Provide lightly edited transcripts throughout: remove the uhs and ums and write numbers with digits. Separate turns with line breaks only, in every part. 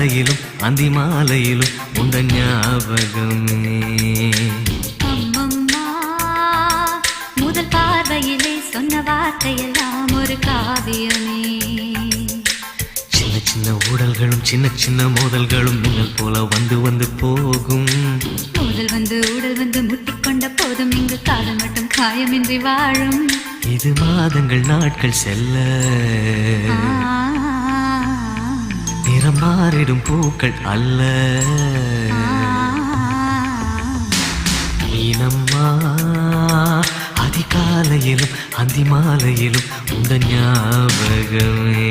அதிகாலையிலும் அந்தி மாலையிலும் உண்ட ஞாபகமே.
அம்மம்மா முதல் பார்வையிலே சொன்ன வார்த்தையெல்லாம் ஒரு காவியமே.
சின்ன சின்ன ஊடல்களும் சின்ன சின்ன மோதல்களும் மின்னல் போல வந்து வந்து போகும்.
மோதல் வந்து ஊடல் வந்து முட்டிக்கொண்ட போதும் இங்கு காதல் மட்டும் காயமின்றி வாழும்.
இது மாதங்கள் நாட்கள் செல்ல நிறம் மாறிடும் பூக்கள் அல்ல. மீனம்மா அதிகாலையிலும் அந்தி மாலையிலும் உந்த ஞாபகமே.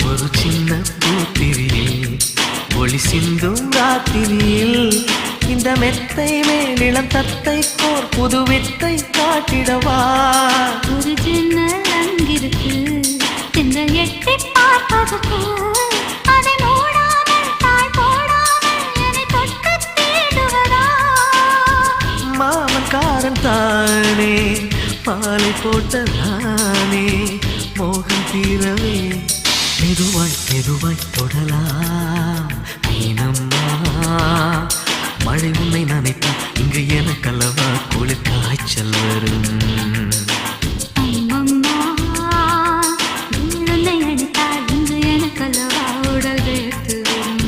ஒரு சின்ன பூத்திரியில் ஒளி சிந்தும் ராத்திரியில் இந்த மெத்தை மேலிளம் தத்தை கோர் புது வித்தை காட்டிடவா.
ஒரு ஜன்னல் அங்கிருக்கு தென்றல் எட்டி பார்ப்பதற்கு அதை மூடாமல் தாழ் போடாமல் என்னை தொட்டு தேடுவதா.
மாமன் காரன் தானே பாலை போட்ட நானே மோகம் தீரவே மெதுவாய் மெதுவாய் தொடலாம். மீனம்மா மழை உன்னை நினைத்தால் இங்கு எனக்கல்லவா குளிர் காய்ச்சல் வரும்.
அம்மம்மா உன்னை அடித்தால் இங்கு எனக்கல்லவா உடல் வேர்த்து வரும்.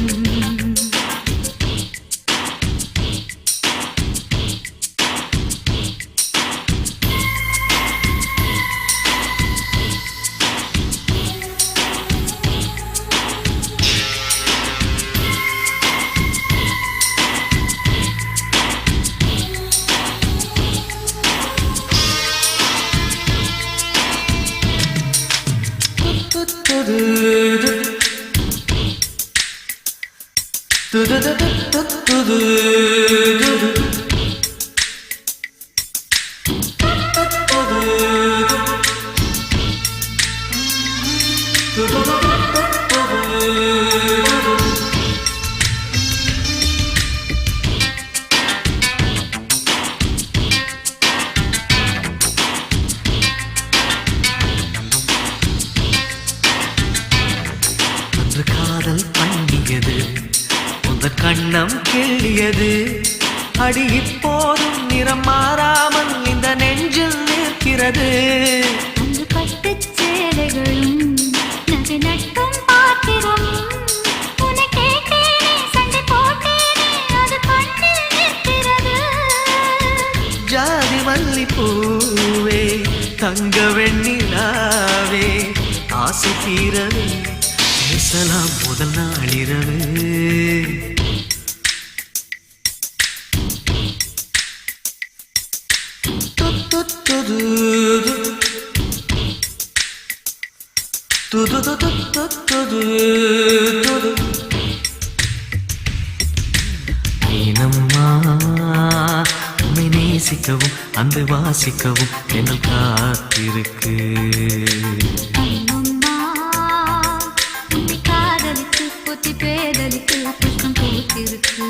அன்று காதல் பண்ணியது உந்தன் கண்ணம் கிள்ளியது. அடி இப்போதும் நிறம் மாறாமல் இந்த நெஞ்சில் நிற்கிறது.
அங்கு பட்டுச் சேலைகளும் நகை நட்டும் பாத்திரம் உன்னை கேட்டேனே சண்டை போட்டேனே அது கண்ணில் நிற்கிறது.
ஜாதி மல்லி பூவே தங்க வெண்ணிலாவே ஆசை தீரவே பேசலாம் முதல் நாளிரவு. மீனம்மா உன்னை நேசிக்கவும் அந்த வாசிக்கவும் என்னை காத்திருக்கு.
அம்மம்மா உன்னை காதலித்து புத்தி பேதலித்து புஷ்பம் பூத்திருக்கு.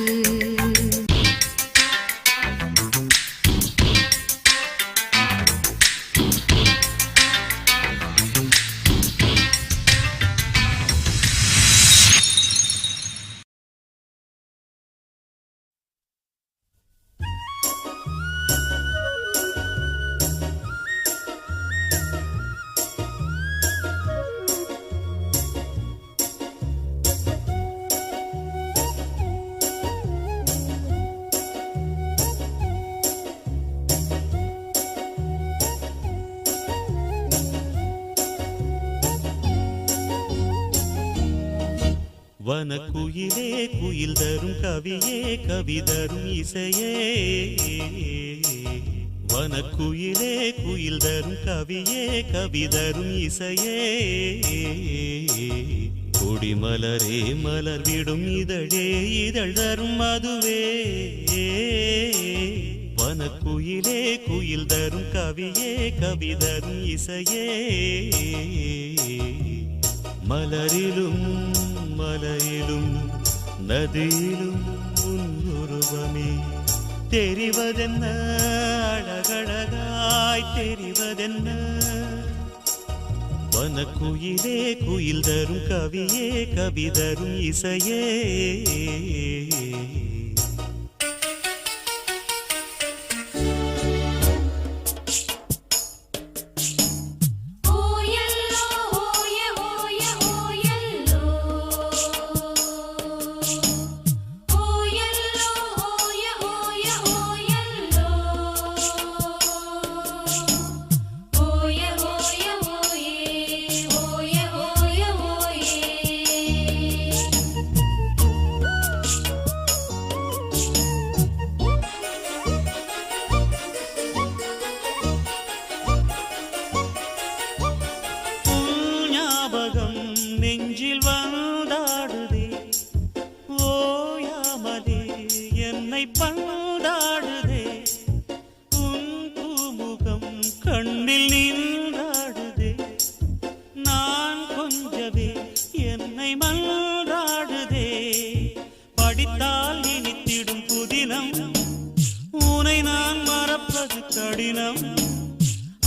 வனக்குயிலே குயில் தரும் கவியே கவி தரும் இசையே வனக்குயிலே குயில் தரும் கவியே கவி தரும் இசையே கொடிமலரே மலர் விடும் இதழே இதழ் தரும் மதுவே வனக்குயிலே குயில் தரும் கவியே கவி தரும் இசையே மலரிலும் மலையிலும் நதியிலும் உன் உருவமே தெரிவதென்ன அழகழகாய் தெரிவதென்ன வனக்குயிலே குயில் தரும் கவியே கவி தரும் இசையே நெஞ்சில் வந்தாடுதே ஓயாமலே என்னை பந்தாடுதே உன் பூமுகம் கண்ணில் நின்றாடுதே நான் கொஞ்சவே என்னை மன்றாடுதே படித்தால் இனித்திடும் புதினம் உனை நான் மறப்பது கடினம்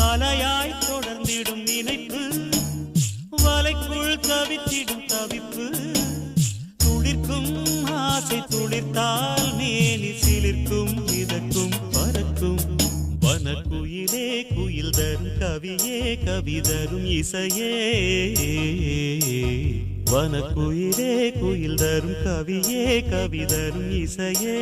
அலையாய் தொடர்ந்திடும் நினைப்பு வலைக்குள் தவித்திடும் தவிப்பு துளிர்க்கும் ஆசை துளிர்த்தால் மேனி சிலிர்க்கும் மிதக்கும் பறக்கும் வனக்குயிலே குயில் தரும் கவியே கவி தரும் இசையே வனக்குயிலே குயில் தரும் கவியே கவி தரும் இசையே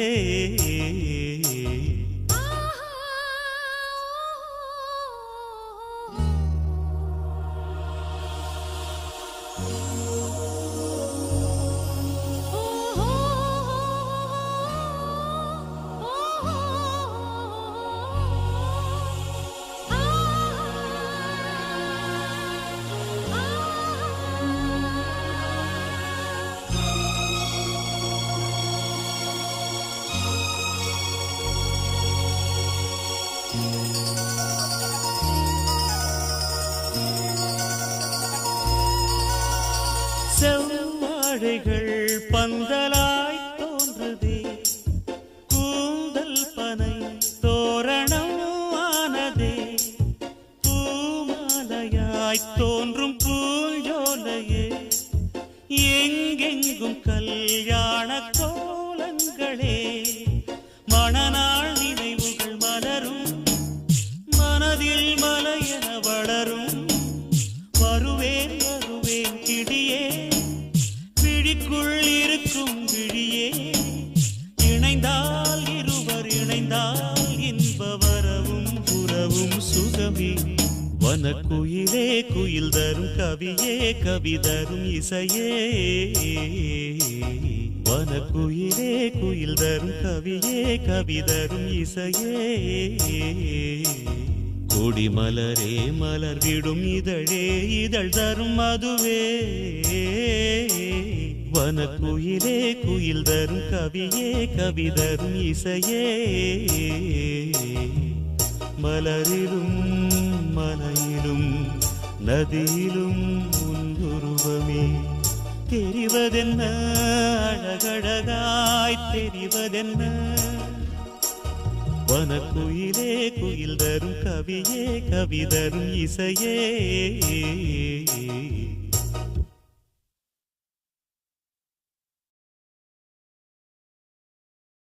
செவ்வாழைகள் பந்தலாய் தோன்றுதே கூந்தல் பனை தோரணம் ஆனதே பூமாலையாய் தோன்றும் பூஞ்சோலையே எங்கெங்கும் கல்யாண கோலங்களே மணநாள் நினைவுகள் மலரும் மனதில் மலையென வளரும் வருவேன் வருவேன் கிடியே விழிக்குள் இருக்கும் விழியே இணைந்தால் இருவர் இணைந்தால் இன்ப வரவும் புறவும் சுகமே வனக்குயிலே குயில் தரும் கவியே கவி தரும் இசையே வனக்குயிலே குயில் தரும் கவியே கவி தரும் இசையே கொடிமலரே மலர் விடும் இதழே இதழ் தரும் மதுவே வனக்குயிலே குயில் தரும் கவியே கவி தரும் இசையே மலரிலும் மலையிலும் நதியிலும் உன் உருவமே தெரிவதென்ன அழகழகாய் தெரிவதென்ன வனக்குயிலே குயில் தரும் கவியே கவி தரும் இசையே